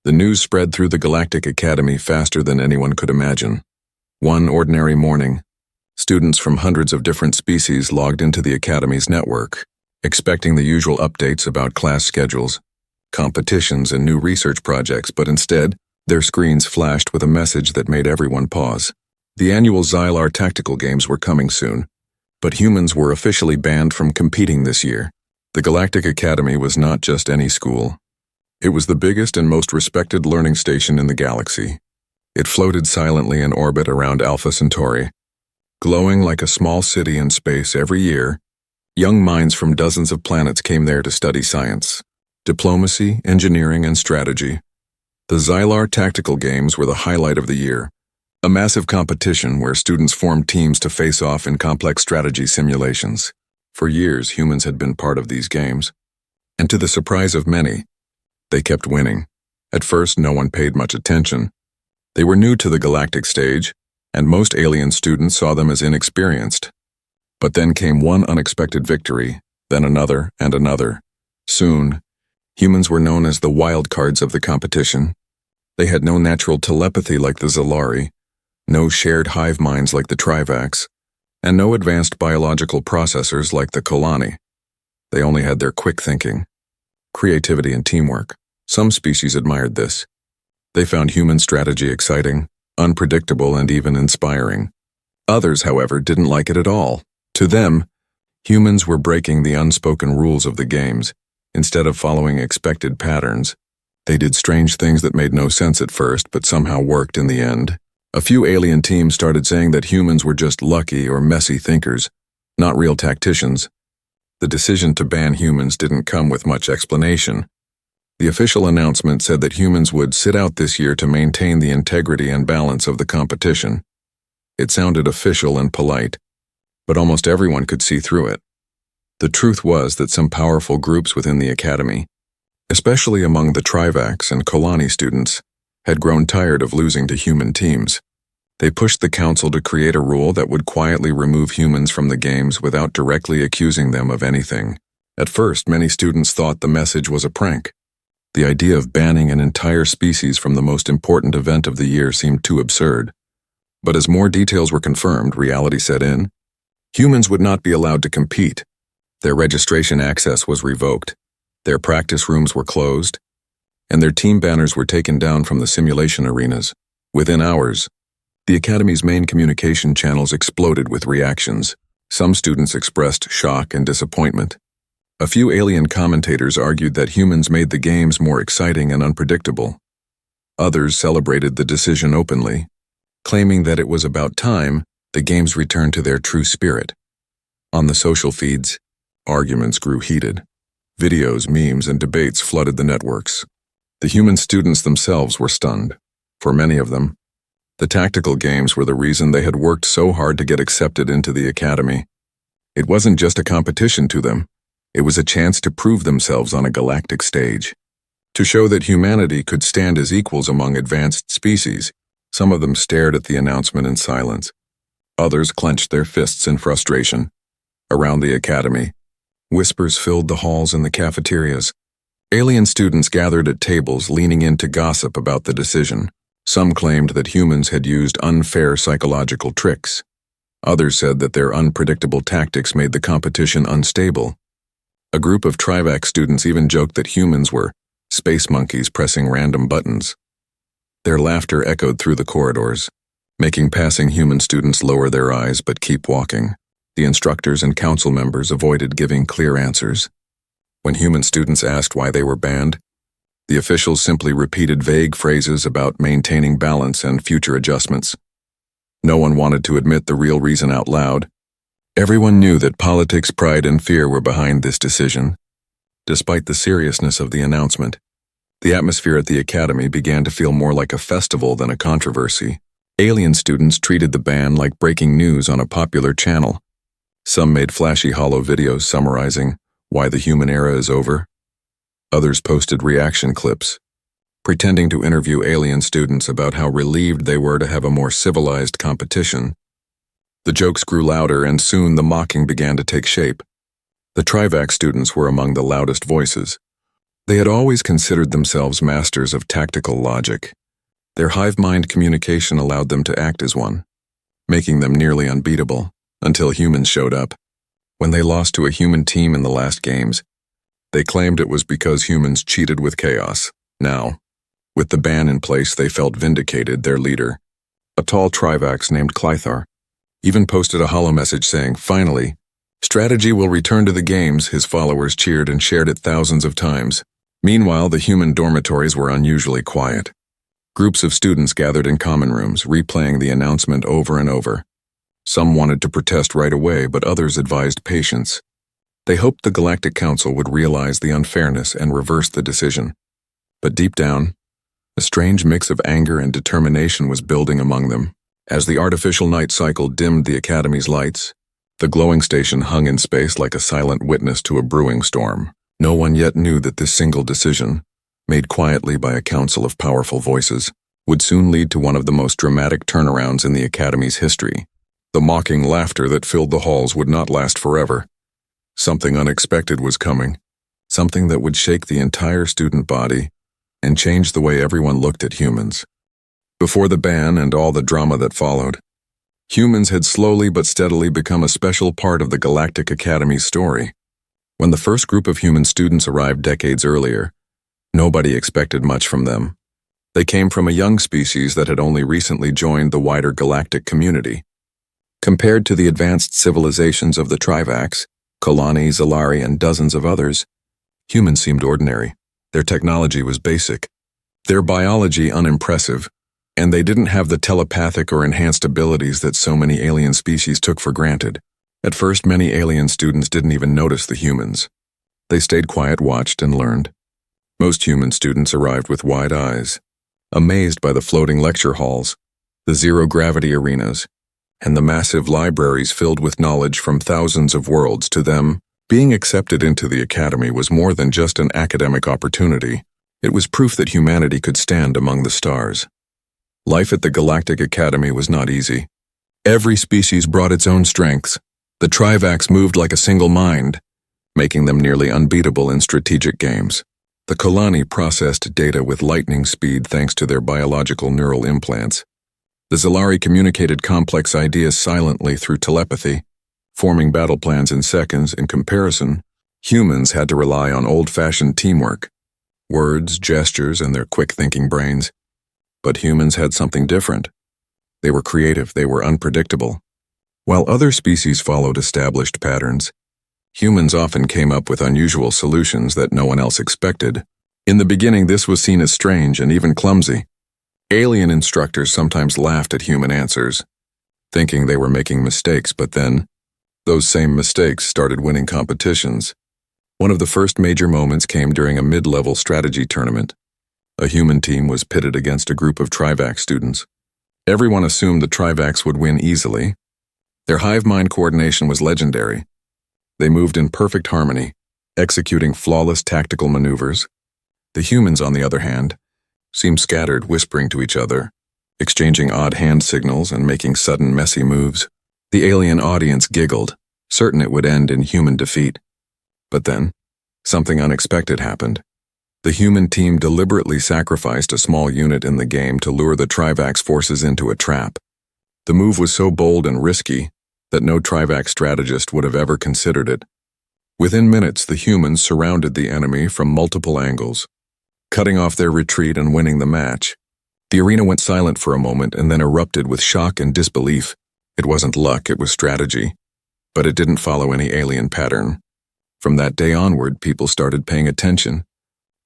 The news spread through the Galactic Academy faster than anyone could imagine. One ordinary morning, students from hundreds of different species logged into the Academy's network, expecting the usual updates about class schedules, competitions, and new research projects, but instead, their screens flashed with a message that made everyone pause. The annual Xylar Tactical Games were coming soon, but humans were officially banned from competing this year. The Galactic Academy was not just any school. It was the biggest and most respected learning station in the galaxy. It floated silently in orbit around Alpha Centauri. Glowing like a small city in space every year, young minds from dozens of planets came there to study science, diplomacy, engineering, and strategy. The Xylar Tactical Games were the highlight of the year, a massive competition where students formed teams to face off in complex strategy simulations. For years, humans had been part of these games, and to the surprise of many, they kept winning. At first, no one paid much attention. They were new to the galactic stage, and most alien students saw them as inexperienced. But then came one unexpected victory, then another and another. Soon, humans were known as the wild cards of the competition. They had no natural telepathy like the Xylari, no shared hive minds like the Trivax, and no advanced biological processors like the Kolani. They only had their quick thinking, creativity, and teamwork. Some species admired this. They found human strategy exciting, unpredictable, and even inspiring. Others, however, didn't like it at all. To them, humans were breaking the unspoken rules of the games. Instead of following expected patterns, they did strange things that made no sense at first, but somehow worked in the end. A few alien teams started saying that humans were just lucky or messy thinkers, not real tacticians. The decision to ban humans didn't come with much explanation. The official announcement said that humans would sit out this year to maintain the integrity and balance of the competition. It sounded official and polite, but almost everyone could see through it. The truth was that some powerful groups within the Academy, especially among the Trivax and Kolani students, had grown tired of losing to human teams. They pushed the council to create a rule that would quietly remove humans from the games without directly accusing them of anything. At first, many students thought the message was a prank. The idea of banning an entire species from the most important event of the year seemed too absurd. But as more details were confirmed, reality set in. Humans would not be allowed to compete. Their registration access was revoked. Their practice rooms were closed, and their team banners were taken down from the simulation arenas. Within hours, the Academy's main communication channels exploded with reactions. Some students expressed shock and disappointment. A few alien commentators argued that humans made the games more exciting and unpredictable. Others celebrated the decision openly, claiming that it was about time the games returned to their true spirit. On the social feeds, arguments grew heated. Videos, memes, and debates flooded the networks. The human students themselves were stunned. For many of them, the tactical games were the reason they had worked so hard to get accepted into the Academy. It wasn't just a competition to them. It was a chance to prove themselves on a galactic stage, to show that humanity could stand as equals among advanced species. Some of them stared at the announcement in silence. Others clenched their fists in frustration. Around the Academy, whispers filled the halls and the cafeterias. Alien students gathered at tables, leaning in to gossip about the decision. Some claimed that humans had used unfair psychological tricks. Others said that their unpredictable tactics made the competition unstable. A group of Trivax students even joked that humans were space monkeys pressing random buttons. Their laughter echoed through the corridors, making passing human students lower their eyes but keep walking. The instructors and council members avoided giving clear answers. When human students asked why they were banned, the officials simply repeated vague phrases about maintaining balance and future adjustments. No one wanted to admit the real reason out loud. Everyone knew that politics, pride, and fear were behind this decision. Despite the seriousness of the announcement, the atmosphere at the Academy began to feel more like a festival than a controversy. Alien students treated the ban like breaking news on a popular channel. Some made flashy holo videos summarizing why the human era is over. Others posted reaction clips, pretending to interview alien students about how relieved they were to have a more civilized competition. The jokes grew louder, and soon the mocking began to take shape. The Trivax students were among the loudest voices. They had always considered themselves masters of tactical logic. Their hive-mind communication allowed them to act as one, making them nearly unbeatable, until humans showed up. When they lost to a human team in the last games, they claimed it was because humans cheated with chaos. Now, with the ban in place, they felt vindicated. Their leader, a tall Trivax named Clythar, even posted a holo message saying, "Finally, strategy will return to the games." His followers cheered and shared it thousands of times. Meanwhile, the human dormitories were unusually quiet. Groups of students gathered in common rooms, replaying the announcement over and over. Some wanted to protest right away, but others advised patience. They hoped the Galactic Council would realize the unfairness and reverse the decision. But deep down, a strange mix of anger and determination was building among them. As the artificial night cycle dimmed the Academy's lights, the glowing station hung in space like a silent witness to a brewing storm. No one yet knew that this single decision, made quietly by a council of powerful voices, would soon lead to one of the most dramatic turnarounds in the Academy's history. The mocking laughter that filled the halls would not last forever. Something unexpected was coming, something that would shake the entire student body and change the way everyone looked at humans. Before the ban and all the drama that followed, humans had slowly but steadily become a special part of the Galactic Academy's story. When the first group of human students arrived decades earlier, nobody expected much from them. They came from a young species that had only recently joined the wider galactic community. Compared to the advanced civilizations of the Trivax, Kalani, Zalari, and dozens of others, humans seemed ordinary. Their technology was basic, their biology unimpressive, and they didn't have the telepathic or enhanced abilities that so many alien species took for granted. At first, many alien students didn't even notice the humans. They stayed quiet, watched, and learned. Most human students arrived with wide eyes, amazed by the floating lecture halls, the zero-gravity arenas, and the massive libraries filled with knowledge from thousands of worlds. To them, being accepted into the Academy was more than just an academic opportunity. It was proof that humanity could stand among the stars. Life at the Galactic Academy was not easy. Every species brought its own strengths. The Trivax moved like a single mind, making them nearly unbeatable in strategic games. The Kalani processed data with lightning speed thanks to their biological neural implants. The Zalari communicated complex ideas silently through telepathy, forming battle plans in seconds. In comparison, humans had to rely on old-fashioned teamwork, words, gestures, and their quick-thinking brains. But humans had something different. They were creative, they were unpredictable. While other species followed established patterns, humans often came up with unusual solutions that no one else expected. In the beginning, this was seen as strange and even clumsy. Alien instructors sometimes laughed at human answers, thinking they were making mistakes, but then, those same mistakes started winning competitions. One of the first major moments came during a mid-level strategy tournament. A human team was pitted against a group of Trivax students. Everyone assumed the Trivax would win easily. Their hive-mind coordination was legendary. They moved in perfect harmony, executing flawless tactical maneuvers. The humans, on the other hand, seemed scattered, whispering to each other, exchanging odd hand signals and making sudden, messy moves. The alien audience giggled, certain it would end in human defeat. But then, something unexpected happened. The human team deliberately sacrificed a small unit in the game to lure the Trivax forces into a trap. The move was so bold and risky that no Trivax strategist would have ever considered it. Within minutes, the humans surrounded the enemy from multiple angles, cutting off their retreat and winning the match. The arena went silent for a moment and then erupted with shock and disbelief. It wasn't luck, it was strategy. But it didn't follow any alien pattern. From that day onward, people started paying attention.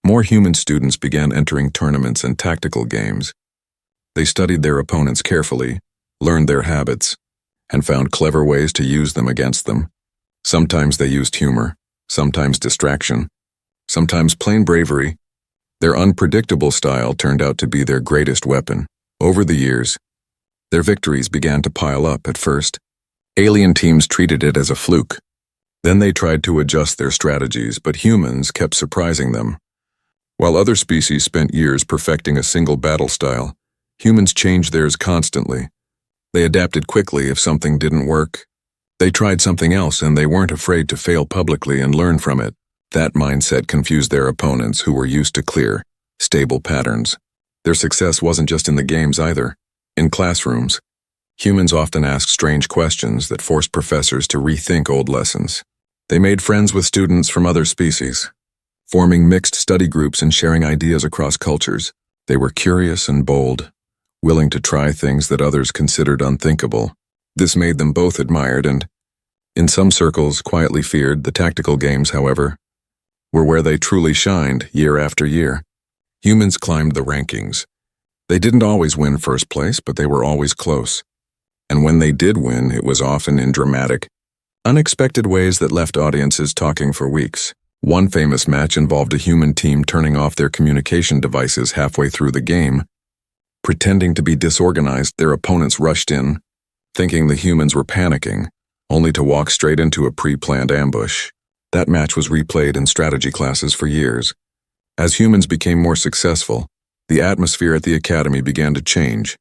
More human students began entering tournaments and tactical games. They studied their opponents carefully, learned their habits, and found clever ways to use them against them. Sometimes they used humor, sometimes distraction, sometimes plain bravery. Their unpredictable style turned out to be their greatest weapon. Over the years, their victories began to pile up. At first, alien teams treated it as a fluke. Then they tried to adjust their strategies, but humans kept surprising them. While other species spent years perfecting a single battle style, humans changed theirs constantly. They adapted quickly if something didn't work. They tried something else, and they weren't afraid to fail publicly and learn from it. That mindset confused their opponents, who were used to clear, stable patterns. Their success wasn't just in the games either. In classrooms, humans often asked strange questions that forced professors to rethink old lessons. They made friends with students from other species, forming mixed study groups and sharing ideas across cultures. They were curious and bold, willing to try things that others considered unthinkable. This made them both admired and, in some circles, quietly feared. The tactical games, however, were where they truly shined year after year. Humans climbed the rankings. They didn't always win first place, but they were always close. And when they did win, it was often in dramatic, unexpected ways that left audiences talking for weeks. One famous match involved a human team turning off their communication devices halfway through the game. Pretending to be disorganized, their opponents rushed in, thinking the humans were panicking, only to walk straight into a pre-planned ambush. That match was replayed in strategy classes for years. As humans became more successful, the atmosphere at the academy began to change.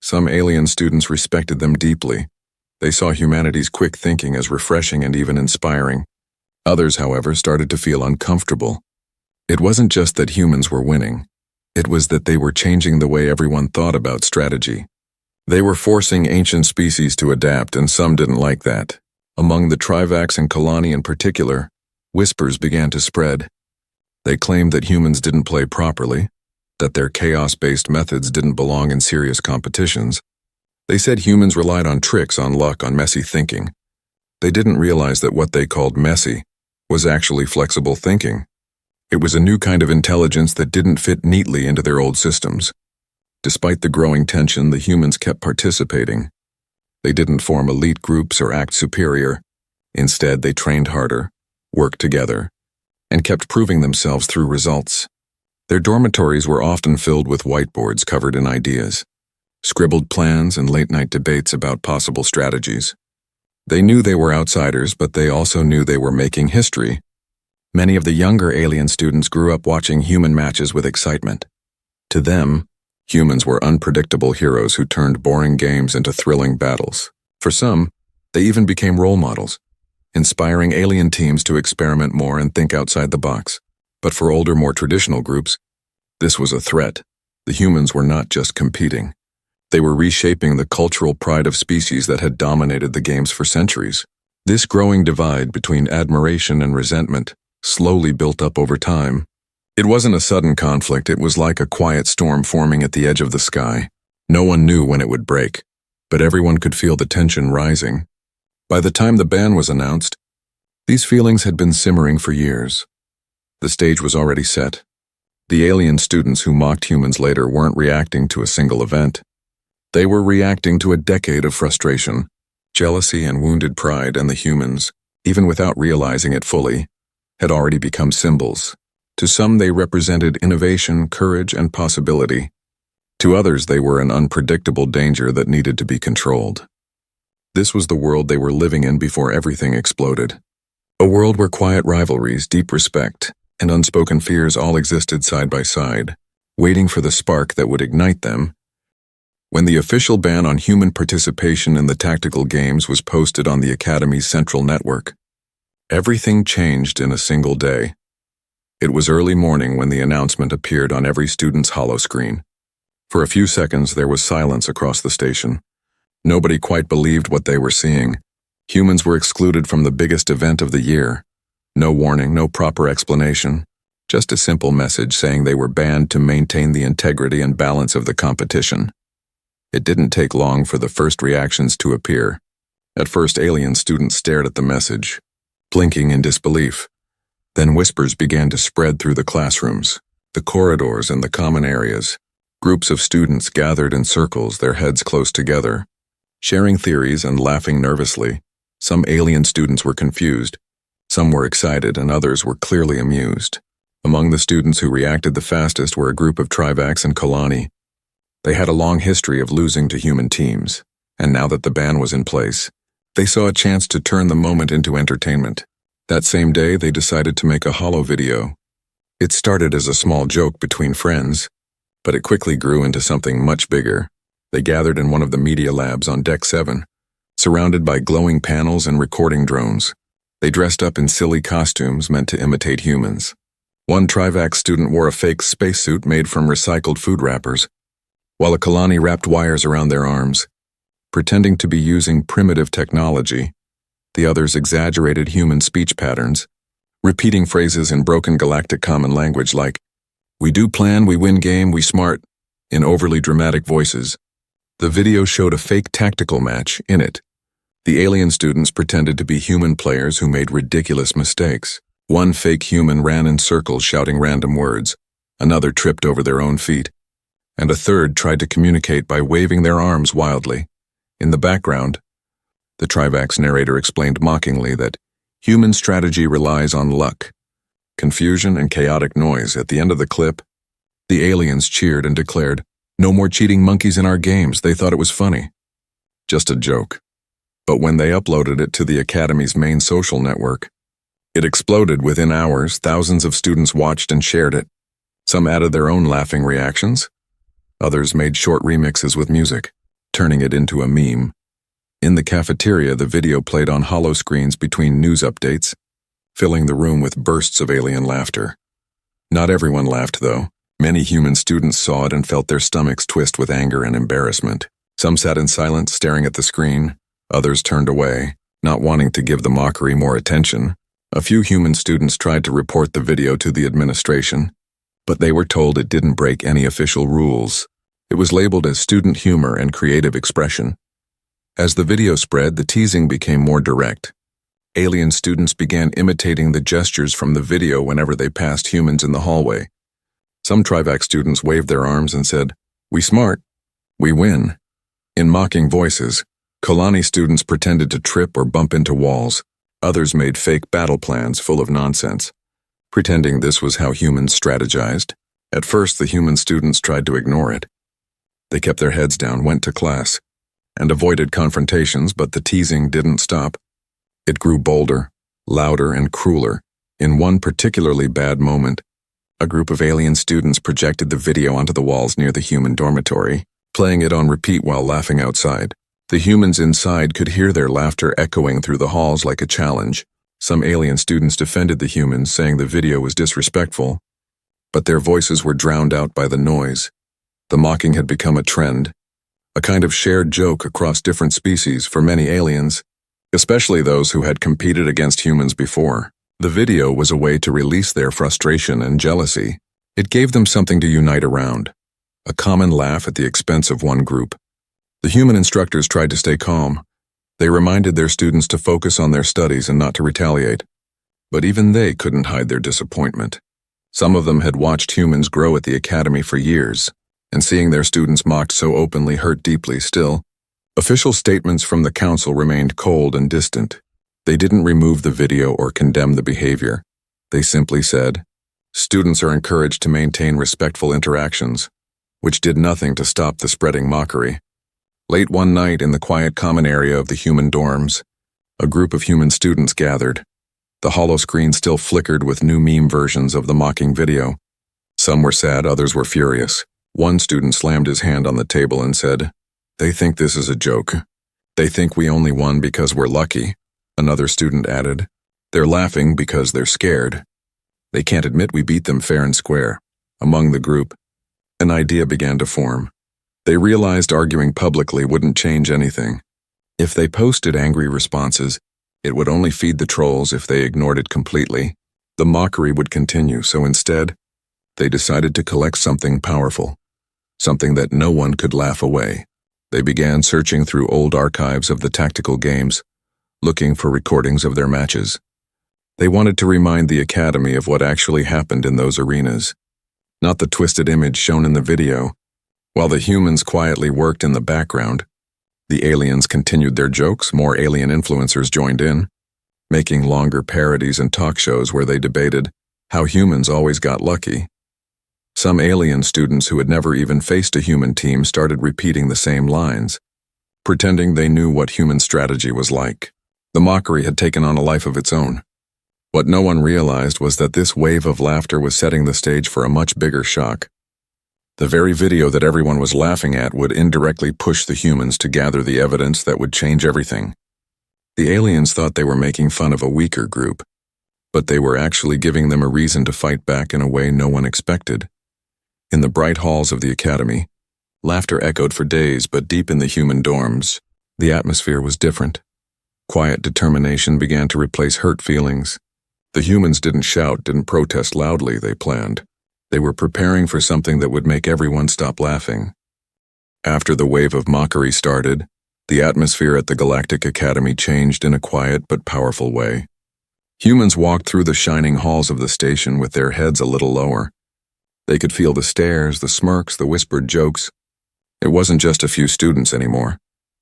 Some alien students respected them deeply. They saw humanity's quick thinking as refreshing and even inspiring. Others, however, started to feel uncomfortable. It wasn't just that humans were winning. It was that they were changing the way everyone thought about strategy. They were forcing ancient species to adapt, and some didn't like that. Among the Trivax and Kalani in particular, whispers began to spread. They claimed that humans didn't play properly, that their chaos-based methods didn't belong in serious competitions. They said humans relied on tricks, on luck, on messy thinking. They didn't realize that what they called messy was actually flexible thinking. It was a new kind of intelligence that didn't fit neatly into their old systems. Despite the growing tension, the humans kept participating. They didn't form elite groups or act superior. Instead, they trained harder, worked together, and kept proving themselves through results. Their dormitories were often filled with whiteboards covered in ideas, scribbled plans, and late-night debates about possible strategies. They knew they were outsiders, but they also knew they were making history. Many of the younger alien students grew up watching human matches with excitement. To them, humans were unpredictable heroes who turned boring games into thrilling battles. For some, they even became role models, inspiring alien teams to experiment more and think outside the box. But for older, more traditional groups, this was a threat. The humans were not just competing. They were reshaping the cultural pride of species that had dominated the games for centuries. This growing divide between admiration and resentment slowly built up over time. It wasn't a sudden conflict. It was like a quiet storm forming at the edge of the sky. No one knew when it would break, but everyone could feel the tension rising. By the time the ban was announced, these feelings had been simmering for years. The stage was already set. The alien students who mocked humans later weren't reacting to a single event. They were reacting to a decade of frustration, jealousy, and wounded pride, and the humans, even without realizing it fully, had already become symbols. To some, they represented innovation, courage, and possibility. To others, they were an unpredictable danger that needed to be controlled. This was the world they were living in before everything exploded. A world where quiet rivalries, deep respect, and unspoken fears all existed side by side, waiting for the spark that would ignite them. When the official ban on human participation in the tactical games was posted on the Academy's central network, everything changed in a single day. It was early morning when the announcement appeared on every student's holoscreen. For a few seconds, there was silence across the station. Nobody quite believed what they were seeing. Humans were excluded from the biggest event of the year. No warning, no proper explanation. Just a simple message saying they were banned to maintain the integrity and balance of the competition. It didn't take long for the first reactions to appear. At first, alien students stared at the message, blinking in disbelief. Then whispers began to spread through the classrooms, the corridors, and the common areas. Groups of students gathered in circles, their heads close together, sharing theories and laughing nervously. Some alien students were confused. Some were excited, and others were clearly amused. Among the students who reacted the fastest were a group of Trivax and Kalani. They had a long history of losing to human teams, and now that the ban was in place, they saw a chance to turn the moment into entertainment. That same day, they decided to make a holo video. It started as a small joke between friends, but it quickly grew into something much bigger. They gathered in one of the media labs on Deck 7, surrounded by glowing panels and recording drones. They dressed up in silly costumes meant to imitate humans. One Trivax student wore a fake spacesuit made from recycled food wrappers, while a Kalani wrapped wires around their arms. Pretending to be using primitive technology, the others exaggerated human speech patterns, repeating phrases in broken galactic common language like, "We do plan, we win game, we smart," in overly dramatic voices. The video showed a fake tactical match. In it, the alien students pretended to be human players who made ridiculous mistakes. One fake human ran in circles shouting random words, another tripped over their own feet, and a third tried to communicate by waving their arms wildly. In the background, the Trivax narrator explained mockingly that human strategy relies on luck, confusion, and chaotic noise. At the end of the clip, the aliens cheered and declared, "No more cheating monkeys in our games." They thought it was funny. Just a joke. But when they uploaded it to the Academy's main social network, it exploded. Within hours. Thousands of students watched and shared it. Some added their own laughing reactions. Others made short remixes with music, turning it into a meme. In the cafeteria, the video played on hollow screens between news updates, filling the room with bursts of alien laughter. Not everyone laughed, though. Many human students saw it and felt their stomachs twist with anger and embarrassment. Some sat in silence, staring at the screen. Others turned away, not wanting to give the mockery more attention. A few human students tried to report the video to the administration, but they were told it didn't break any official rules. It was labeled as student humor and creative expression. As the video spread, the teasing became more direct. Alien students began imitating the gestures from the video whenever they passed humans in the hallway. Some Trivax students waved their arms and said, "We smart, we win," in mocking voices. Kalani students pretended to trip or bump into walls. Others made fake battle plans full of nonsense, pretending this was how humans strategized. At first, the human students tried to ignore it. They kept their heads down, went to class, and avoided confrontations, but the teasing didn't stop. It grew bolder, louder, and crueler. In one particularly bad moment, a group of alien students projected the video onto the walls near the human dormitory, playing it on repeat while laughing outside. The humans inside could hear their laughter echoing through the halls like a challenge. Some alien students defended the humans, saying the video was disrespectful, but their voices were drowned out by the noise. The mocking had become a trend, a kind of shared joke across different species for many aliens, especially those who had competed against humans before. The video was a way to release their frustration and jealousy. It gave them something to unite around, a common laugh at the expense of one group. The human instructors tried to stay calm. They reminded their students to focus on their studies and not to retaliate. But even they couldn't hide their disappointment. Some of them had watched humans grow at the academy for years, and seeing their students mocked so openly hurt deeply. Still, official statements from the council remained cold and distant. They didn't remove the video or condemn the behavior. They simply said, "Students are encouraged to maintain respectful interactions," which did nothing to stop the spreading mockery. Late one night in the quiet common area of the human dorms, a group of human students gathered. The hollow screen still flickered with new meme versions of the mocking video. Some were sad, others were furious. One student slammed his hand on the table and said, "They think this is a joke. They think we only won because we're lucky." Another student added, "They're laughing because they're scared. They can't admit we beat them fair and square." Among the group, an idea began to form. They realized arguing publicly wouldn't change anything. If they posted angry responses, it would only feed the trolls. If they ignored it completely, the mockery would continue. So instead, they decided to collect something powerful, something that no one could laugh away. They began searching through old archives of the tactical games, looking for recordings of their matches. They wanted to remind the Academy of what actually happened in those arenas, not the twisted image shown in the video. While the humans quietly worked in the background, the aliens continued their jokes. More alien influencers joined in, making longer parodies and talk shows where they debated how humans always got lucky. Some alien students who had never even faced a human team started repeating the same lines, pretending they knew what human strategy was like. The mockery had taken on a life of its own. What no one realized was that this wave of laughter was setting the stage for a much bigger shock. The very video that everyone was laughing at would indirectly push the humans to gather the evidence that would change everything. The aliens thought they were making fun of a weaker group, but they were actually giving them a reason to fight back in a way no one expected. In the bright halls of the academy, laughter echoed for days, but deep in the human dorms, the atmosphere was different. Quiet determination began to replace hurt feelings. The humans didn't shout, didn't protest loudly, they planned. They were preparing for something that would make everyone stop laughing. After the wave of mockery started, the atmosphere at the Galactic Academy changed in a quiet but powerful way. Humans walked through the shining halls of the station with their heads a little lower. They could feel the stares, the smirks, the whispered jokes. It wasn't just a few students anymore.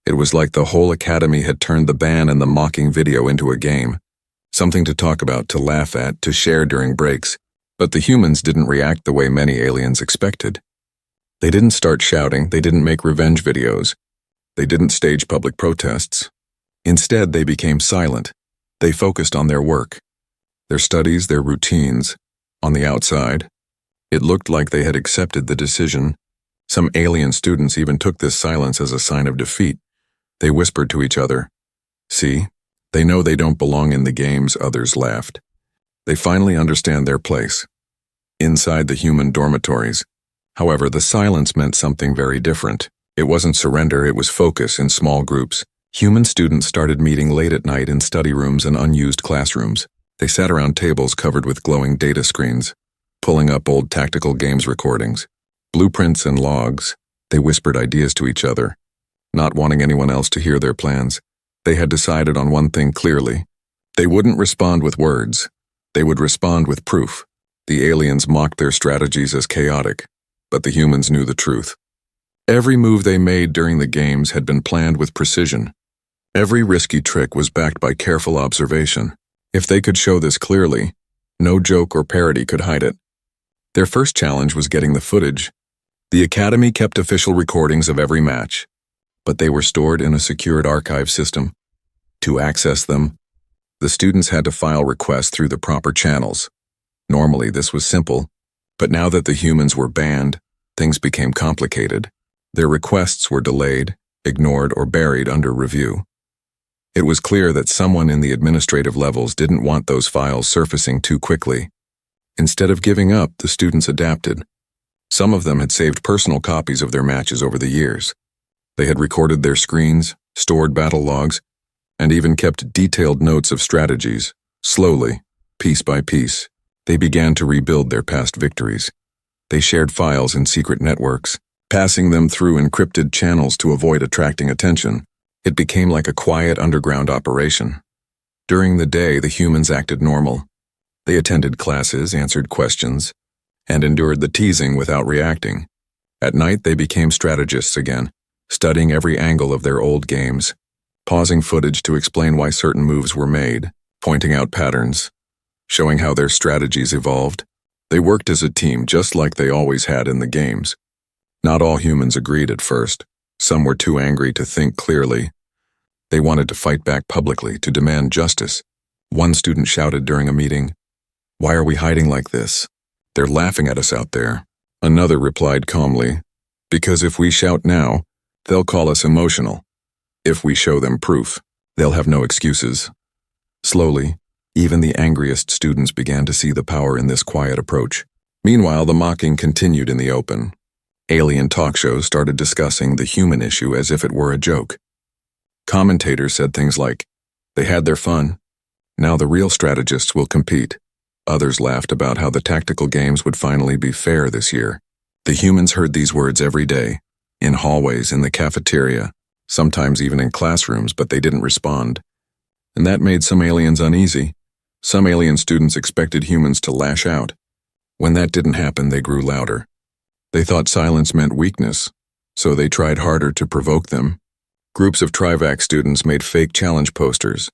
It was like the whole academy had turned the ban and the mocking video into a game. Something to talk about, to laugh at, to share during breaks. But the humans didn't react the way many aliens expected. They didn't start shouting, they didn't make revenge videos. They didn't stage public protests. Instead, they became silent. They focused on their work, their studies, their routines. On the outside, it looked like they had accepted the decision. Some alien students even took this silence as a sign of defeat. They whispered to each other, "See, they know they don't belong in the games." Others laughed. They finally understand their place. Inside the human dormitories, however, the silence meant something very different. It wasn't surrender, it was focus in small groups. Human students started meeting late at night in study rooms and unused classrooms. They sat around tables covered with glowing data screens, pulling up old tactical games recordings, blueprints and logs. They whispered ideas to each other, not wanting anyone else to hear their plans. They had decided on one thing clearly. They wouldn't respond with words. They would respond with proof. The aliens mocked their strategies as chaotic, but the humans knew the truth. Every move they made during the games had been planned with precision. Every risky trick was backed by careful observation. If they could show this clearly, no joke or parody could hide it. Their first challenge was getting the footage. The Academy kept official recordings of every match, but they were stored in a secured archive system. To access them, the students had to file requests through the proper channels. Normally, this was simple, but now that the humans were banned, things became complicated. Their requests were delayed, ignored, or buried under review. It was clear that someone in the administrative levels didn't want those files surfacing too quickly. Instead of giving up, the students adapted. Some of them had saved personal copies of their matches over the years. They had recorded their screens, stored battle logs, and even kept detailed notes of strategies. Slowly, piece by piece, they began to rebuild their past victories. They shared files in secret networks, passing them through encrypted channels to avoid attracting attention. It became like a quiet underground operation. During the day, the humans acted normal. They attended classes, answered questions, and endured the teasing without reacting. At night, they became strategists again, studying every angle of their old games, pausing footage to explain why certain moves were made, pointing out patterns, showing how their strategies evolved. They worked as a team just like they always had in the games. Not all humans agreed at first. Some were too angry to think clearly. They wanted to fight back publicly, to demand justice. One student shouted during a meeting, "Why are we hiding like this? They're laughing at us out there." Another replied calmly, "Because if we shout now, they'll call us emotional. If we show them proof, they'll have no excuses." Slowly, even the angriest students began to see the power in this quiet approach. Meanwhile, the mocking continued in the open. Alien talk shows started discussing the human issue as if it were a joke. Commentators said things like, "They had their fun. Now the real strategists will compete." Others laughed about how the tactical games would finally be fair this year. The humans heard these words every day, in hallways, in the cafeteria, sometimes even in classrooms, but they didn't respond. And that made some aliens uneasy. Some alien students expected humans to lash out. When that didn't happen, they grew louder. They thought silence meant weakness, so they tried harder to provoke them. Groups of Trivac students made fake challenge posters,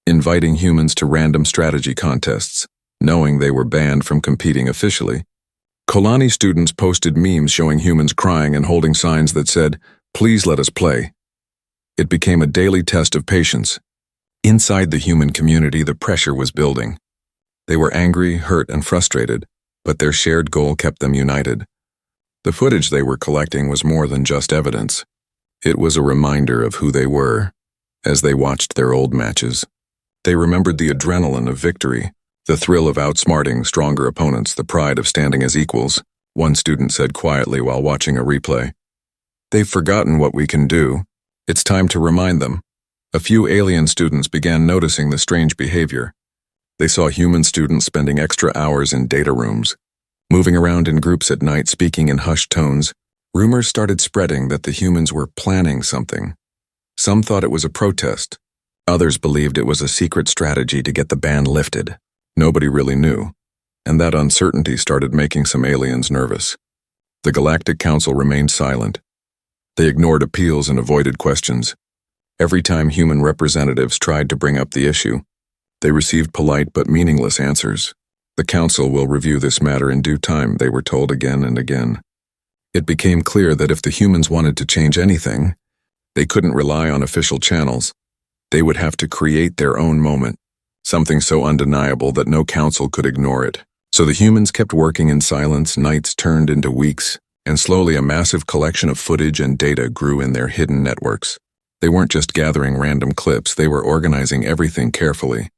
inviting humans to random strategy contests, knowing they were banned from competing officially. Kolani students posted memes showing humans crying and holding signs that said, "Please let us play." It became a daily test of patience. Inside the human community, the pressure was building. They were angry, hurt, and frustrated, but their shared goal kept them united. The footage they were collecting was more than just evidence. It was a reminder of who they were as they watched their old matches. They remembered the adrenaline of victory, the thrill of outsmarting stronger opponents, the pride of standing as equals, one student said quietly while watching a replay. They've forgotten what we can do. It's time to remind them. A few alien students began noticing the strange behavior. They saw human students spending extra hours in data rooms, moving around in groups at night, speaking in hushed tones. Rumors started spreading that the humans were planning something. Some thought it was a protest. Others believed it was a secret strategy to get the ban lifted. Nobody really knew, and that uncertainty started making some aliens nervous. The Galactic Council remained silent. They ignored appeals and avoided questions. Every time human representatives tried to bring up the issue, they received polite but meaningless answers. The Council will review this matter in due time, they were told again and again. It became clear that if the humans wanted to change anything, they couldn't rely on official channels. They would have to create their own moment, something so undeniable that no council could ignore it. So the humans kept working in silence, nights turned into weeks, and slowly a massive collection of footage and data grew in their hidden networks. They weren't just gathering random clips, they were organizing everything carefully,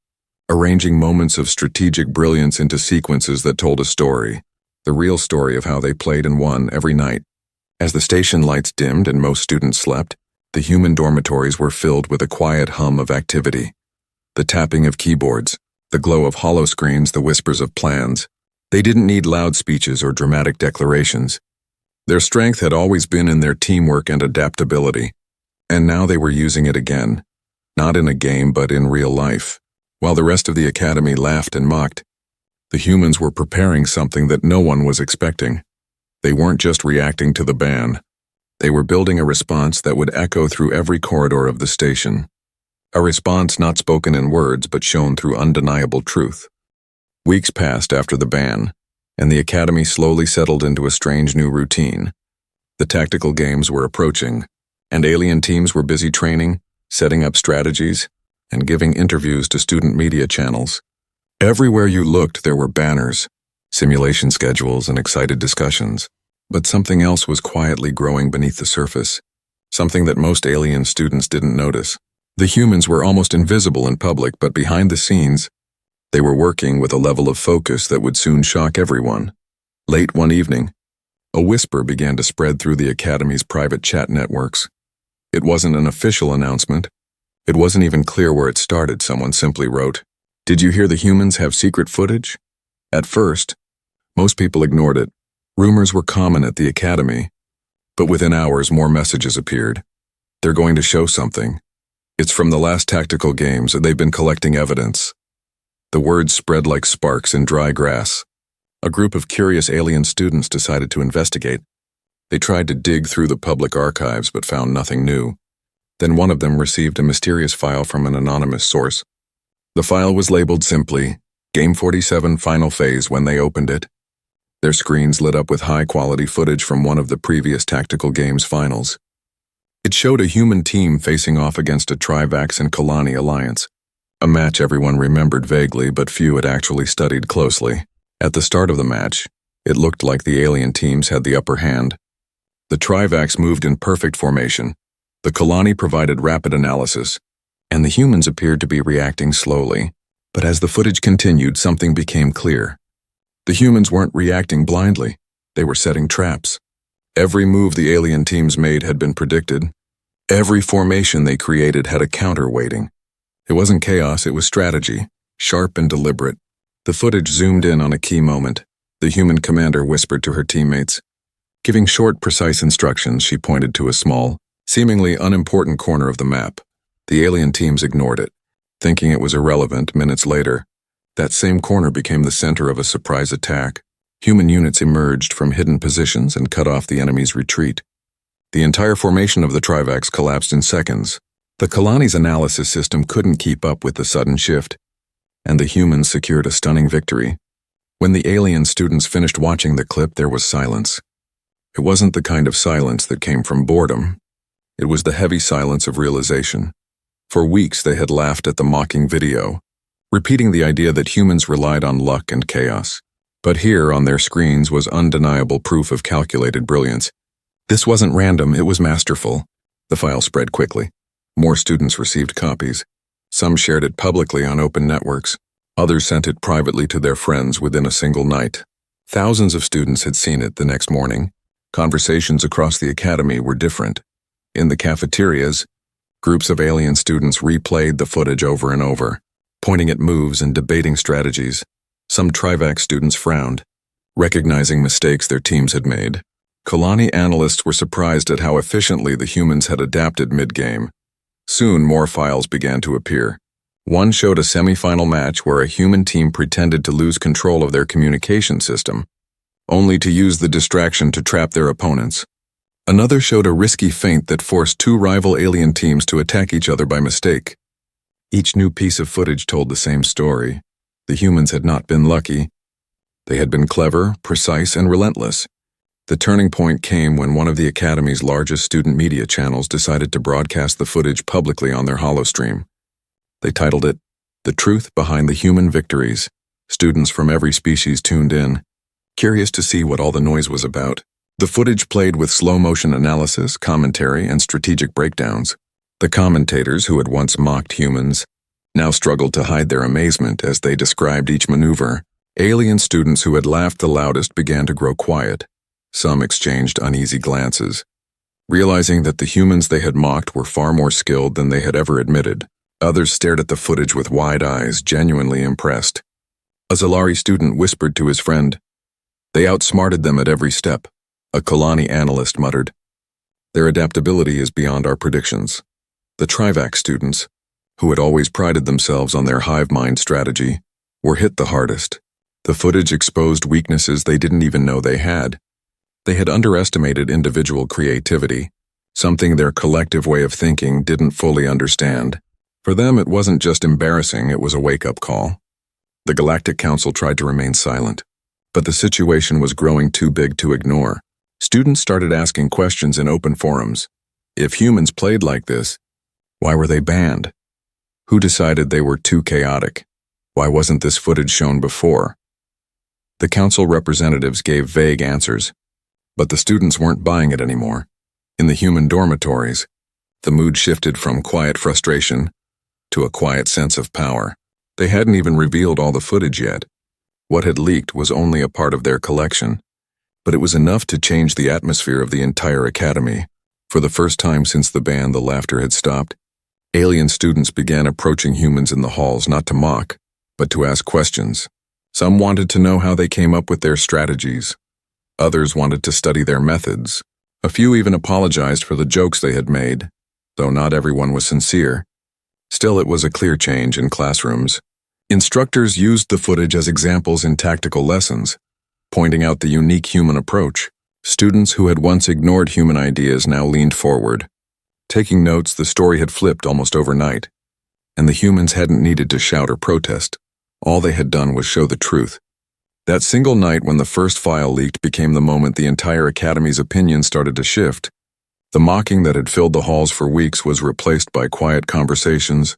arranging moments of strategic brilliance into sequences that told a story, the real story of how they played and won every night. As the station lights dimmed and most students slept, the human dormitories were filled with a quiet hum of activity. The tapping of keyboards, the glow of hollow screens, the whispers of plans. They didn't need loud speeches or dramatic declarations. Their strength had always been in their teamwork and adaptability, and now they were using it again, not in a game but in real life. While the rest of the academy laughed and mocked, the humans were preparing something that no one was expecting. They weren't just reacting to the ban. They were building a response that would echo through every corridor of the station. A response not spoken in words but shown through undeniable truth. Weeks passed after the ban, and the academy slowly settled into a strange new routine. The tactical games were approaching, and alien teams were busy training, setting up strategies, and giving interviews to student media channels. Everywhere you looked there were banners, simulation schedules, and excited discussions. But something else was quietly growing beneath the surface, something that most alien students didn't notice. The humans were almost invisible in public, but behind the scenes, they were working with a level of focus that would soon shock everyone. Late one evening, a whisper began to spread through the academy's private chat networks. It wasn't an official announcement. It wasn't even clear where it started. Someone simply wrote, "Did you hear the humans have secret footage?" At first, most people ignored it. Rumors were common at the academy, but within hours more messages appeared. They're going to show something. It's from the last tactical games, and they've been collecting evidence. The words spread like sparks in dry grass. A group of curious alien students decided to investigate. They tried to dig through the public archives but found nothing new. Then one of them received a mysterious file from an anonymous source. The file was labeled simply, Game 47 Final Phase. When they opened it, their screens lit up with high-quality footage from one of the previous tactical games finals. It showed a human team facing off against a Trivax and Kalani alliance, a match everyone remembered vaguely but few had actually studied closely. At the start of the match, it looked like the alien teams had the upper hand. The Trivax moved in perfect formation, the Kalani provided rapid analysis, and the humans appeared to be reacting slowly. But as the footage continued, something became clear. The humans weren't reacting blindly, they were setting traps. Every move the alien teams made had been predicted. Every formation they created had a counter waiting. It wasn't chaos, it was strategy, sharp and deliberate. The footage zoomed in on a key moment. The human commander whispered to her teammates. Giving short, precise instructions, she pointed to a small, seemingly unimportant corner of the map. The alien teams ignored it, thinking it was irrelevant. Minutes later, that same corner became the center of a surprise attack. Human units emerged from hidden positions and cut off the enemy's retreat. The entire formation of the Trivax collapsed in seconds. The Kalani's analysis system couldn't keep up with the sudden shift, and the humans secured a stunning victory. When the alien students finished watching the clip, there was silence. It wasn't the kind of silence that came from boredom. It was the heavy silence of realization. For weeks they had laughed at the mocking video, repeating the idea that humans relied on luck and chaos. But here on their screens was undeniable proof of calculated brilliance. This wasn't random, it was masterful. The file spread quickly. More students received copies. Some shared it publicly on open networks. Others sent it privately to their friends within a single night. Thousands of students had seen it the next morning. Conversations across the academy were different. In the cafeterias, groups of alien students replayed the footage over and over, pointing at moves and debating strategies. Some Trivax students frowned, recognizing mistakes their teams had made. Kalani analysts were surprised at how efficiently the humans had adapted mid-game. Soon, more files began to appear. One showed a semi-final match where a human team pretended to lose control of their communication system, only to use the distraction to trap their opponents. Another showed a risky feint that forced two rival alien teams to attack each other by mistake. Each new piece of footage told the same story. The humans had not been lucky. They had been clever, precise, and relentless. The turning point came when one of the Academy's largest student media channels decided to broadcast the footage publicly on their holostream. They titled it, "The Truth Behind the Human Victories." Students from every species tuned in, curious to see what all the noise was about. The footage played with slow-motion analysis, commentary, and strategic breakdowns. The commentators, who had once mocked humans, now struggled to hide their amazement as they described each maneuver. Alien students who had laughed the loudest began to grow quiet. Some exchanged uneasy glances, realizing that the humans they had mocked were far more skilled than they had ever admitted. Others stared at the footage with wide eyes, genuinely impressed. A Zalari student whispered to his friend, "They outsmarted them at every step." A Kalani analyst muttered, "Their adaptability is beyond our predictions." The Trivax students, who had always prided themselves on their hive mind strategy, were hit the hardest. The footage exposed weaknesses they didn't even know they had. They had underestimated individual creativity, something their collective way of thinking didn't fully understand. For them, it wasn't just embarrassing, it was a wake-up call. The Galactic Council tried to remain silent, but the situation was growing too big to ignore. Students started asking questions in open forums. If humans played like this, why were they banned? Who decided they were too chaotic? Why wasn't this footage shown before? The council representatives gave vague answers, but the students weren't buying it anymore. In the human dormitories, the mood shifted from quiet frustration to a quiet sense of power. They hadn't even revealed all the footage yet. What had leaked was only a part of their collection, but it was enough to change the atmosphere of the entire academy. For the first time since the ban, the laughter had stopped. Alien students began approaching humans in the halls not to mock, but to ask questions. Some wanted to know how they came up with their strategies. Others wanted to study their methods. A few even apologized for the jokes they had made, though not everyone was sincere. Still, it was a clear change in classrooms. Instructors used the footage as examples in tactical lessons, pointing out the unique human approach. Students who had once ignored human ideas now leaned forward. Taking notes, the story had flipped almost overnight, and the humans hadn't needed to shout or protest. All they had done was show the truth. That single night when the first file leaked became the moment the entire Academy's opinion started to shift. The mocking that had filled the halls for weeks was replaced by quiet conversations,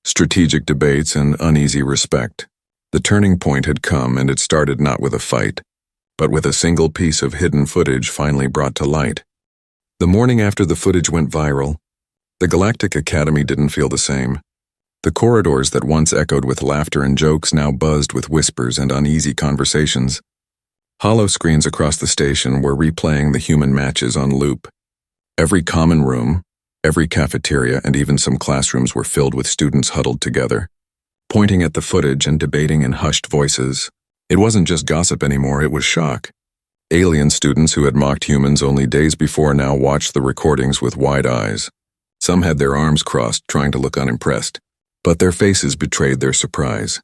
strategic debates, and uneasy respect. The turning point had come, and it started not with a fight, but with a single piece of hidden footage finally brought to light. The morning after the footage went viral, the Galactic Academy didn't feel the same. The corridors that once echoed with laughter and jokes now buzzed with whispers and uneasy conversations. Hollow screens across the station were replaying the human matches on loop. Every common room, every cafeteria, and even some classrooms were filled with students huddled together, pointing at the footage and debating in hushed voices. It wasn't just gossip anymore, it was shock. Alien students who had mocked humans only days before now watched the recordings with wide eyes. Some had their arms crossed, trying to look unimpressed, but their faces betrayed their surprise.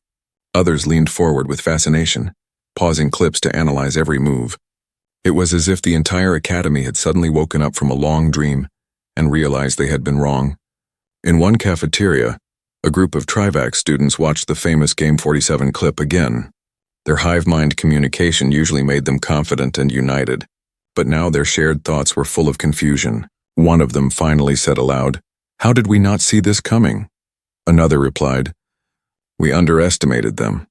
Others leaned forward with fascination, pausing clips to analyze every move. It was as if the entire academy had suddenly woken up from a long dream and realized they had been wrong. In one cafeteria, a group of Trivax students watched the famous Game 47 clip again. Their hive-mind communication usually made them confident and united, but now their shared thoughts were full of confusion. One of them finally said aloud, "How did we not see this coming?" Another replied, "We underestimated them."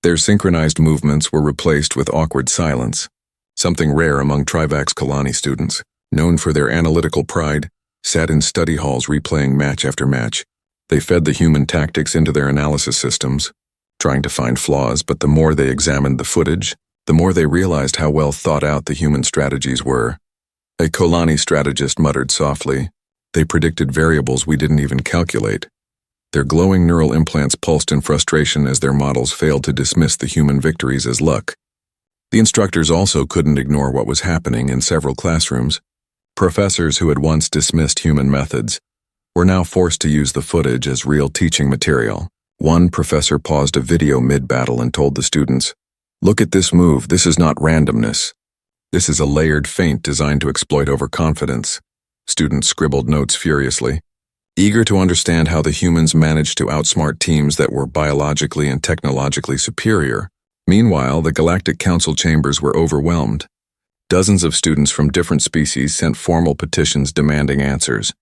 Their synchronized movements were replaced with awkward silence, something rare among Trivax Kalani students, known for their analytical pride. sat in study halls replaying match after match. They fed the human tactics into their analysis systems, trying to find flaws, but the more they examined the footage, the more they realized how well thought out the human strategies were. A Kolani strategist muttered softly, "They predicted variables we didn't even calculate." Their glowing neural implants pulsed in frustration as their models failed to dismiss the human victories as luck. The instructors also couldn't ignore what was happening in several classrooms. Professors who had once dismissed human methods were now forced to use the footage as real teaching material. One professor paused a video mid-battle and told the students, "Look at this move, this is not randomness. This is a layered feint designed to exploit overconfidence." Students scribbled notes furiously, eager to understand how the humans managed to outsmart teams that were biologically and technologically superior. Meanwhile, the Galactic Council chambers were overwhelmed. Dozens of students from different species sent formal petitions demanding answers.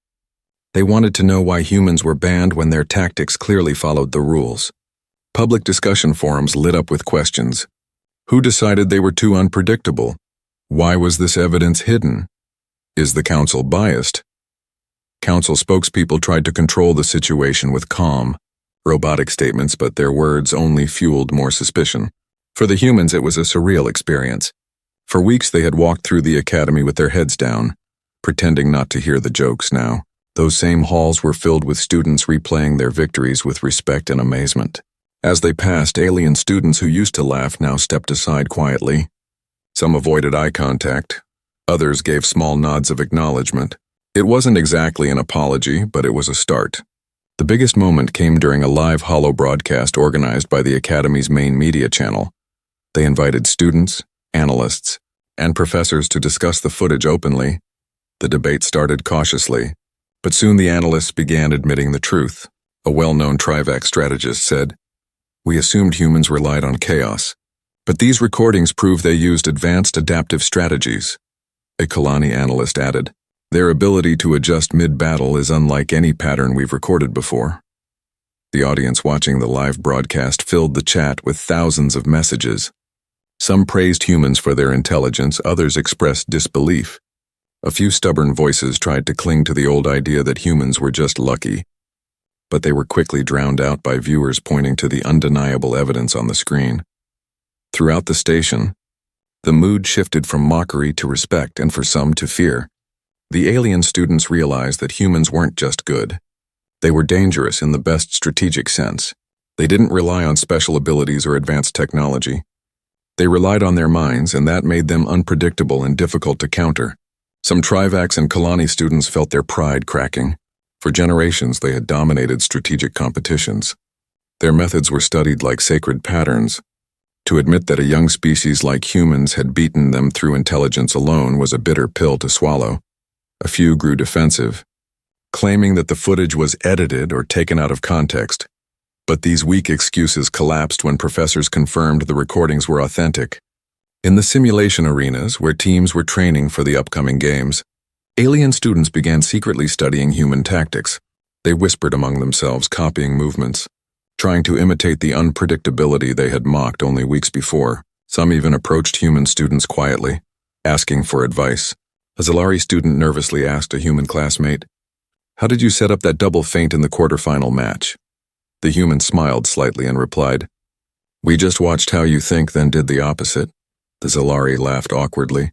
They wanted to know why humans were banned when their tactics clearly followed the rules. Public discussion forums lit up with questions. Who decided they were too unpredictable? Why was this evidence hidden? Is the council biased? Council spokespeople tried to control the situation with calm, robotic statements, but their words only fueled more suspicion. For the humans, it was a surreal experience. For weeks they had walked through the academy with their heads down, pretending not to hear the jokes now. Those same halls were filled with students replaying their victories with respect and amazement. As they passed, alien students who used to laugh now stepped aside quietly. Some avoided eye contact. Others gave small nods of acknowledgement. It wasn't exactly an apology, but it was a start. The biggest moment came during a live holo broadcast organized by the Academy's main media channel. They invited students, analysts, and professors to discuss the footage openly. The debate started cautiously, but soon the analysts began admitting the truth. A well-known Trivac strategist said, "We assumed humans relied on chaos, but these recordings prove they used advanced adaptive strategies." A Kalani analyst added, "Their ability to adjust mid-battle is unlike any pattern we've recorded before." The audience watching the live broadcast filled the chat with thousands of messages. Some praised humans for their intelligence, others expressed disbelief. A few stubborn voices tried to cling to the old idea that humans were just lucky, but they were quickly drowned out by viewers pointing to the undeniable evidence on the screen. Throughout the station, the mood shifted from mockery to respect and for some to fear. The alien students realized that humans weren't just good. They were dangerous in the best strategic sense. They didn't rely on special abilities or advanced technology. They relied on their minds, and that made them unpredictable and difficult to counter. Some Trivax and Kalani students felt their pride cracking. For generations, they had dominated strategic competitions. Their methods were studied like sacred patterns. To admit that a young species like humans had beaten them through intelligence alone was a bitter pill to swallow. A few grew defensive, claiming that the footage was edited or taken out of context. But these weak excuses collapsed when professors confirmed the recordings were authentic. In the simulation arenas, where teams were training for the upcoming games, alien students began secretly studying human tactics. They whispered among themselves, copying movements, trying to imitate the unpredictability they had mocked only weeks before. Some even approached human students quietly, asking for advice. A Zalari student nervously asked a human classmate, "How did you set up that double feint in the quarterfinal match?" The human smiled slightly and replied, "We just watched how you think, then did the opposite." The Zalari laughed awkwardly,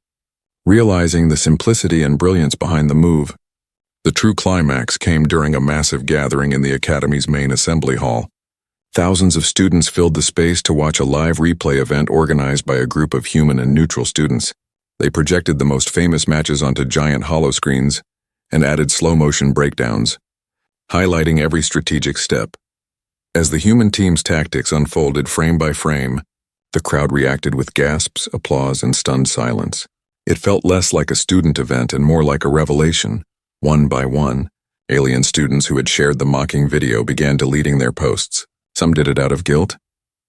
realizing the simplicity and brilliance behind the move. The true climax came during a massive gathering in the Academy's main assembly hall. Thousands of students filled the space to watch a live replay event organized by a group of human and neutral students. They projected the most famous matches onto giant holoscreens and added slow-motion breakdowns, highlighting every strategic step. As the human team's tactics unfolded frame by frame, the crowd reacted with gasps, applause, and stunned silence. It felt less like a student event and more like a revelation. One by one, alien students who had shared the mocking video began deleting their posts. Some did it out of guilt.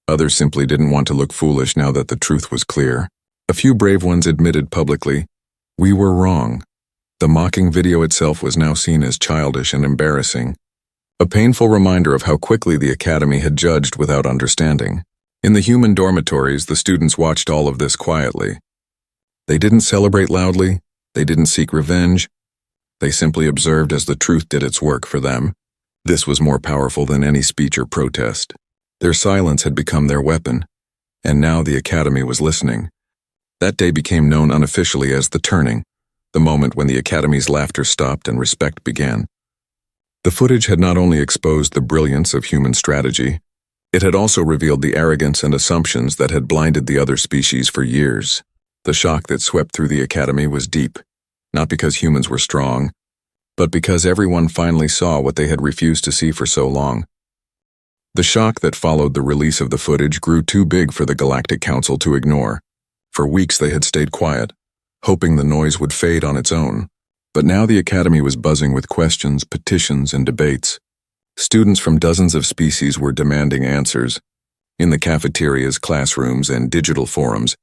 Others simply didn't want to look foolish now that the truth was clear. A few brave ones admitted publicly, "We were wrong." The mocking video itself was now seen as childish and embarrassing, a painful reminder of how quickly the Academy had judged without understanding. In the human dormitories, the students watched all of this quietly. They didn't celebrate loudly, they didn't seek revenge, They simply observed as the truth did its work for them. This was more powerful than any speech or protest. Their silence had become their weapon, and now the Academy was listening. That day became known unofficially as the turning, the moment when the Academy's laughter stopped and respect began. The footage had not only exposed the brilliance of human strategy, it had also revealed the arrogance and assumptions that had blinded the other species for years. The shock that swept through the Academy was deep, not because humans were strong, but because everyone finally saw what they had refused to see for so long. The shock that followed the release of the footage grew too big for the Galactic Council to ignore. For weeks they had stayed quiet, hoping the noise would fade on its own. But now the Academy was buzzing with questions, petitions, and debates. Students from dozens of species were demanding answers. In the cafeterias, classrooms, and digital forums,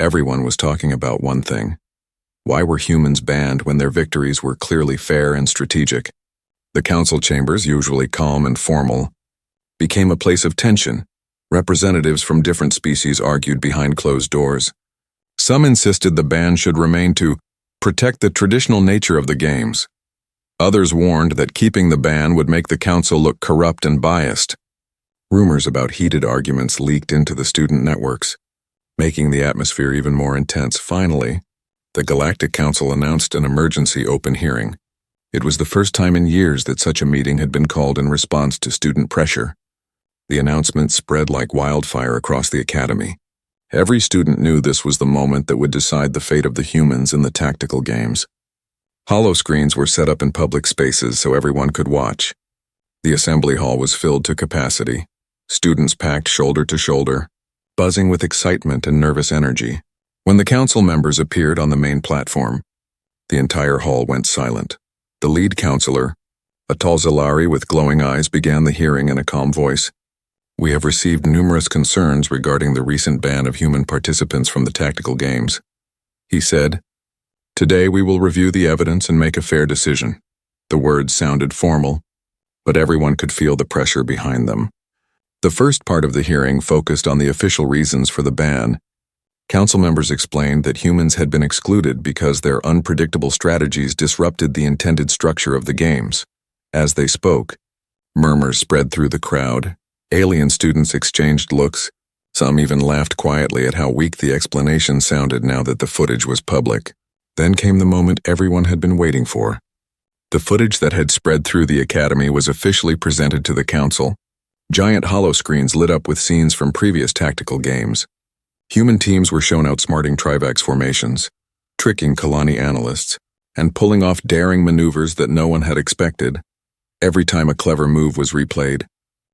everyone was talking about one thing. Why were humans banned when their victories were clearly fair and strategic? The council chambers, usually calm and formal, became a place of tension. Representatives from different species argued behind closed doors. Some insisted the ban should remain to protect the traditional nature of the games. Others warned that keeping the ban would make the council look corrupt and biased. Rumors about heated arguments leaked into the student networks, making the atmosphere even more intense. Finally, the Galactic Council announced an emergency open hearing. It was the first time in years that such a meeting had been called in response to student pressure. The announcement spread like wildfire across the Academy. Every student knew this was the moment that would decide the fate of the humans in the tactical games. Holoscreens were set up in public spaces so everyone could watch. The assembly hall was filled to capacity, students packed shoulder to shoulder, buzzing with excitement and nervous energy. When the council members appeared on the main platform, the entire hall went silent. The lead counselor, a tall Zalari with glowing eyes, began the hearing in a calm voice. We have received numerous concerns regarding the recent ban of human participants from the tactical games. He said, "Today we will review the evidence and make a fair decision." The words sounded formal, but everyone could feel the pressure behind them. The first part of the hearing focused on the official reasons for the ban. Council members explained that humans had been excluded because their unpredictable strategies disrupted the intended structure of the games. As they spoke, murmurs spread through the crowd. Alien students exchanged looks. Some even laughed quietly at how weak the explanation sounded now that the footage was public. Then came the moment everyone had been waiting for. The footage that had spread through the Academy was officially presented to the Council. Giant holoscreens lit up with scenes from previous tactical games. Human teams were shown outsmarting Trivax formations, tricking Kalani analysts, and pulling off daring maneuvers that no one had expected. Every time a clever move was replayed,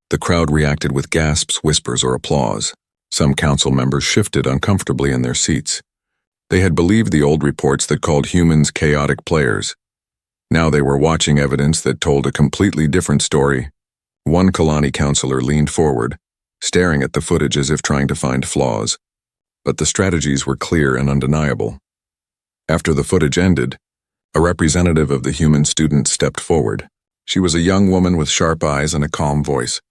the crowd reacted with gasps, whispers, or applause. Some council members shifted uncomfortably in their seats. They had believed the old reports that called humans chaotic players. Now they were watching evidence that told a completely different story. One Kalani counselor leaned forward, staring at the footage as if trying to find flaws. But the strategies were clear and undeniable. After the footage ended, a representative of the human students stepped forward. She was a young woman with sharp eyes and a calm voice.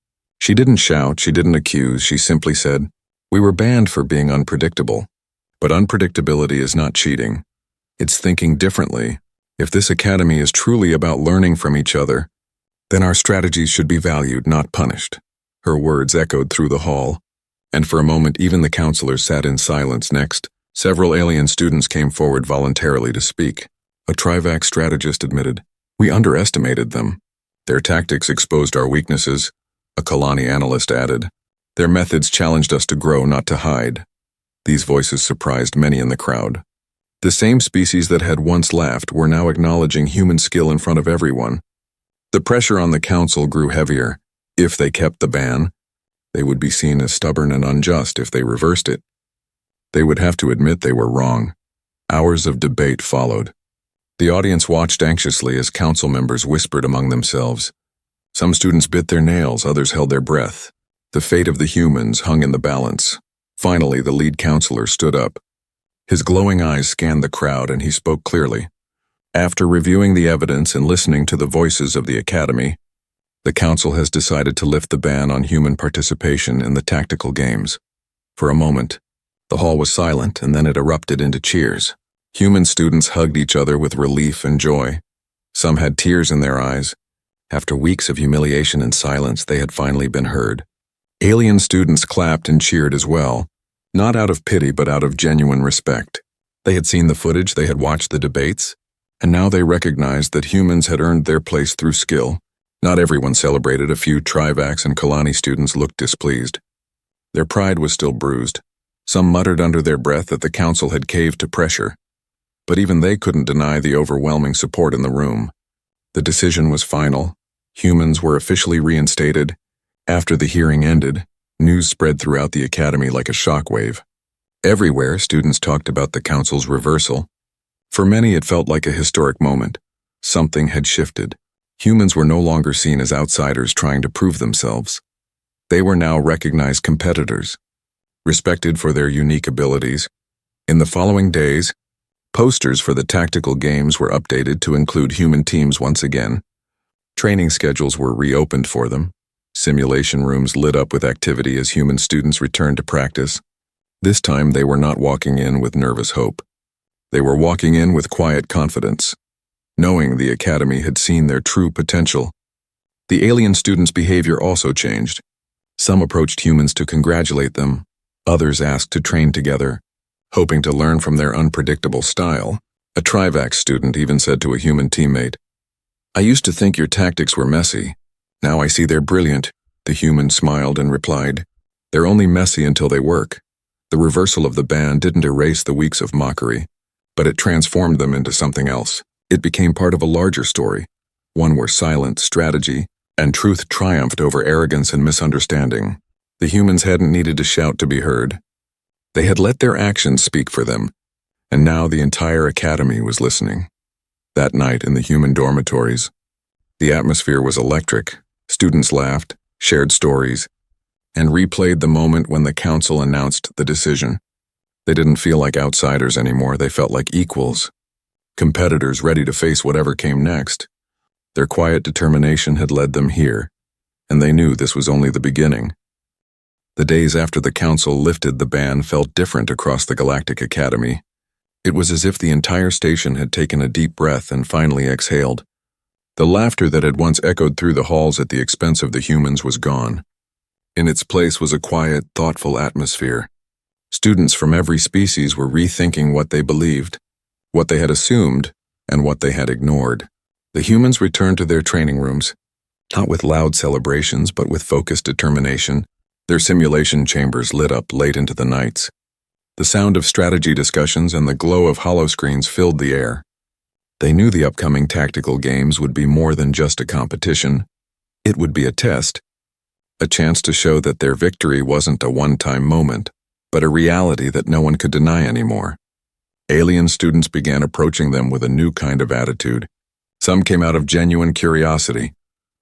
She didn't shout, she didn't accuse, she simply said, "We were banned for being unpredictable. But unpredictability is not cheating. It's thinking differently. If this academy is truly about learning from each other, then our strategies should be valued, not punished." Her words echoed through the hall, and for a moment even the counselors sat in silence. Next, several alien students came forward voluntarily to speak. A Trivax strategist admitted, "We underestimated them. Their tactics exposed our weaknesses," a Kalani analyst added. "Their methods challenged us to grow, not to hide." These voices surprised many in the crowd. The same species that had once laughed were now acknowledging human skill in front of everyone. The pressure on the council grew heavier. If they kept the ban, they would be seen as stubborn and unjust. If they reversed it, they would have to admit they were wrong. Hours of debate followed. The audience watched anxiously as council members whispered among themselves. Some students bit their nails, others held their breath. The fate of the humans hung in the balance. Finally, the lead counselor stood up. His glowing eyes scanned the crowd and he spoke clearly. After reviewing the evidence and listening to the voices of the Academy, the Council has decided to lift the ban on human participation in the tactical games. For a moment, the hall was silent and then it erupted into cheers. Human students hugged each other with relief and joy. Some had tears in their eyes. After weeks of humiliation and silence, they had finally been heard. Alien students clapped and cheered as well, not out of pity but out of genuine respect. They had seen the footage, they had watched the debates, and now they recognized that humans had earned their place through skill. Not everyone celebrated. A few Trivax and Kalani students looked displeased. Their pride was still bruised. Some muttered under their breath that the council had caved to pressure. But even they couldn't deny the overwhelming support in the room. The decision was final. Humans were officially reinstated. After the hearing ended, news spread throughout the academy like a shockwave. Everywhere, students talked about the council's reversal. For many, it felt like a historic moment. Something had shifted. Humans were no longer seen as outsiders trying to prove themselves. They were now recognized competitors, respected for their unique abilities. In the following days, posters for the tactical games were updated to include human teams once again. Training schedules were reopened for them. Simulation rooms lit up with activity as human students returned to practice. This time, they were not walking in with nervous hope. They were walking in with quiet confidence, knowing the academy had seen their true potential. The alien students' behavior also changed. Some approached humans to congratulate them. Others asked to train together, hoping to learn from their unpredictable style. A Trivax student even said to a human teammate, "I used to think your tactics were messy. Now I see they're brilliant." The human smiled and replied, "They're only messy until they work." The reversal of the ban didn't erase the weeks of mockery, but it transformed them into something else. It became part of a larger story, one where silence, strategy, and truth triumphed over arrogance and misunderstanding. The humans hadn't needed to shout to be heard. They had let their actions speak for them, and now the entire academy was listening. That night in the human dormitories, the atmosphere was electric. Students laughed, shared stories, and replayed the moment when the council announced the decision. They didn't feel like outsiders anymore. They felt like equals, competitors ready to face whatever came next. Their quiet determination had led them here, and they knew this was only the beginning. The days after the council lifted the ban felt different across the Galactic Academy. It was as if the entire station had taken a deep breath and finally exhaled. The laughter that had once echoed through the halls at the expense of the humans was gone. In its place was a quiet, thoughtful atmosphere. Students from every species were rethinking what they believed, what they had assumed, and what they had ignored. The humans returned to their training rooms, not with loud celebrations, but with focused determination. Their simulation chambers lit up late into the nights. The sound of strategy discussions and the glow of holoscreens filled the air. They knew the upcoming tactical games would be more than just a competition. It would be a test, a chance to show that their victory wasn't a one-time moment, but a reality that no one could deny anymore. Alien students began approaching them with a new kind of attitude. Some came out of genuine curiosity,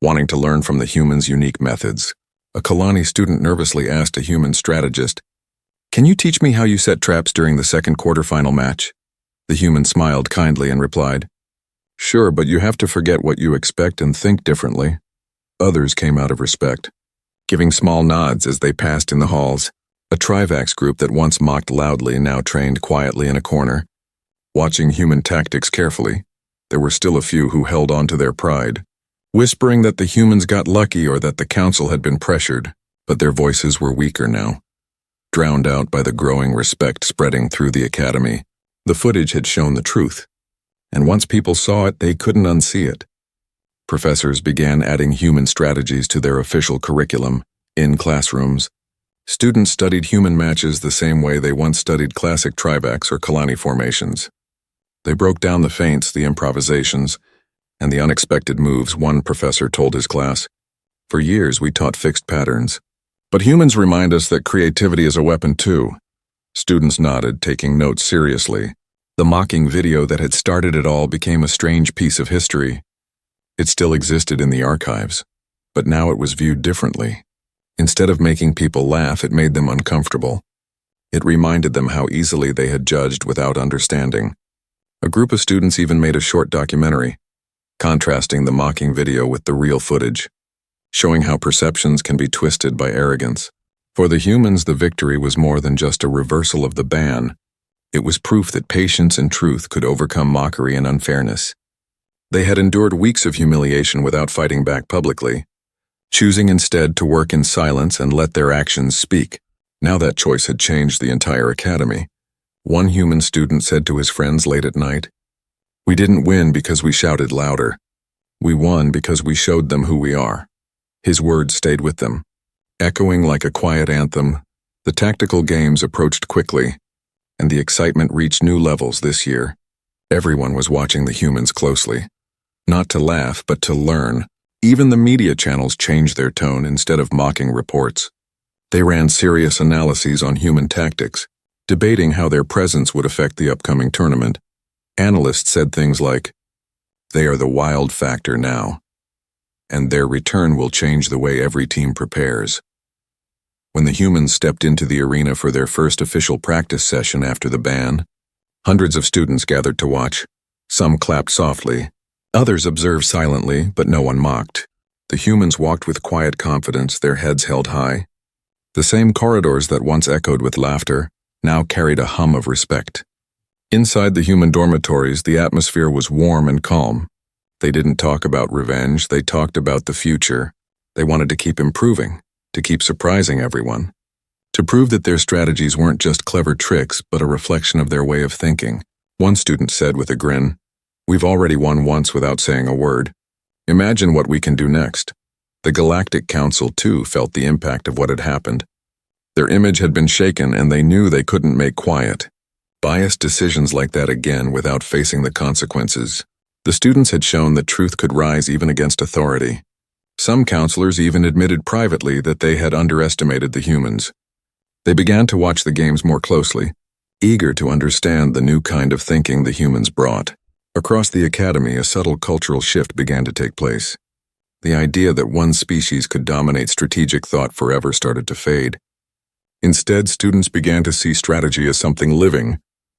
wanting to learn from the humans' unique methods. A Kalani student nervously asked a human strategist, "Can you teach me how you set traps during the second quarterfinal match?" The human smiled kindly and replied, "Sure, but you have to forget what you expect and think differently." Others came out of respect, giving small nods as they passed in the halls. A Trivax group that once mocked loudly now trained quietly in a corner. Watching human tactics carefully, there were still a few who held on to their pride, whispering that the humans got lucky or that the council had been pressured, but their voices were weaker now, drowned out by the growing respect spreading through the academy. The footage had shown the truth, and once people saw it, they couldn't unsee it. Professors began adding human strategies to their official curriculum. In classrooms, students studied human matches the same way they once studied classic Trivax or Kalani formations. They broke down the feints, the improvisations, and the unexpected moves. One professor told his class, "For years we taught fixed patterns, but humans remind us that creativity is a weapon too." Students nodded, taking notes seriously. The mocking video that had started it all became a strange piece of history. It still existed in the archives, but now it was viewed differently. Instead of making people laugh, it made them uncomfortable. It reminded them how easily they had judged without understanding. A group of students even made a short documentary, contrasting the mocking video with the real footage, showing how perceptions can be twisted by arrogance. For the humans, the victory was more than just a reversal of the ban. It was proof that patience and truth could overcome mockery and unfairness. They had endured weeks of humiliation without fighting back publicly, choosing instead to work in silence and let their actions speak. Now that choice had changed the entire academy. One human student said to his friends late at night, "We didn't win because we shouted louder. We won because we showed them who we are." His words stayed with them. Echoing like a quiet anthem, the tactical games approached quickly, and the excitement reached new levels this year. Everyone was watching the humans closely. Not to laugh, but to learn. Even the media channels changed their tone instead of mocking reports. They ran serious analyses on human tactics, debating how their presence would affect the upcoming tournament. Analysts said things like, "They are the wild factor now, and their return will change the way every team prepares." When the humans stepped into the arena for their first official practice session after the ban, hundreds of students gathered to watch. Some clapped softly, others observed silently, but no one mocked. The humans walked with quiet confidence, their heads held high. The same corridors that once echoed with laughter now carried a hum of respect. Inside the human dormitories, the atmosphere was warm and calm. They didn't talk about revenge, they talked about the future. They wanted to keep improving, to keep surprising everyone, to prove that their strategies weren't just clever tricks, but a reflection of their way of thinking. One student said with a grin, "We've already won once without saying a word. Imagine what we can do next." The Galactic Council, too, felt the impact of what had happened. Their image had been shaken, and they knew they couldn't make quiet. Biased decisions like that again without facing the consequences. The students had shown that truth could rise even against authority. Some counselors even admitted privately that they had underestimated the humans. They began to watch the games more closely, eager to understand the new kind of thinking the humans brought. Across the academy, a subtle cultural shift began to take place. The idea that one species could dominate strategic thought forever started to fade. Instead, students began to see strategy as something living,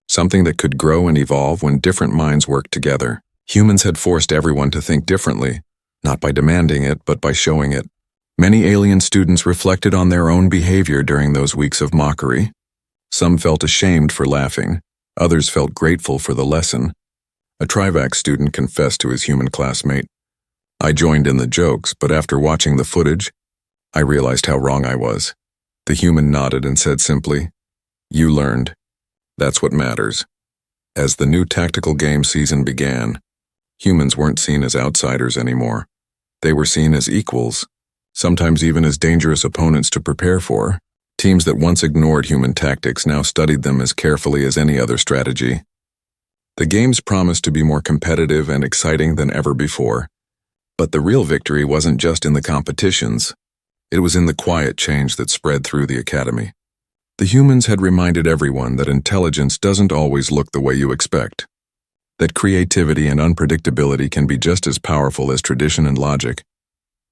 something that could grow and evolve when different minds worked together. Humans had forced everyone to think differently, not by demanding it, but by showing it. Many alien students reflected on their own behavior during those weeks of mockery. Some felt ashamed for laughing, others felt grateful for the lesson. A Trivac student confessed to his human classmate, "I joined in the jokes, but after watching the footage, I realized how wrong I was." The human nodded and said simply, "You learned. That's what matters." As the new tactical game season began, humans weren't seen as outsiders anymore. They were seen as equals, sometimes even as dangerous opponents to prepare for. Teams that once ignored human tactics now studied them as carefully as any other strategy. The games promised to be more competitive and exciting than ever before. But the real victory wasn't just in the competitions. It was in the quiet change that spread through the academy. The humans had reminded everyone that intelligence doesn't always look the way you expect. That creativity and unpredictability can be just as powerful as tradition and logic.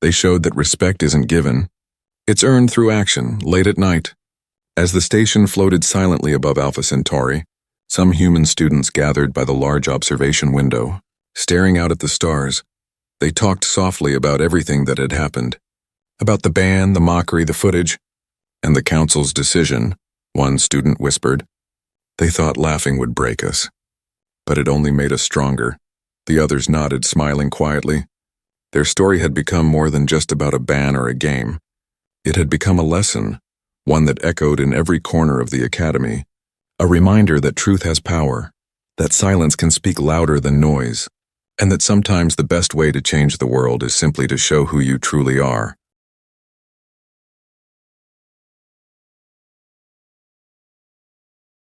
They showed that respect isn't given. It's earned through action, late at night. As the station floated silently above Alpha Centauri, some human students gathered by the large observation window, staring out at the stars. They talked softly about everything that had happened. About the ban, the mockery, the footage, and the council's decision. One student whispered, "They thought laughing would break us, but it only made us stronger." The others nodded, smiling quietly. Their story had become more than just about a ban or a game. It had become a lesson, one that echoed in every corner of the academy. A reminder that truth has power, that silence can speak louder than noise, and that sometimes the best way to change the world is simply to show who you truly are.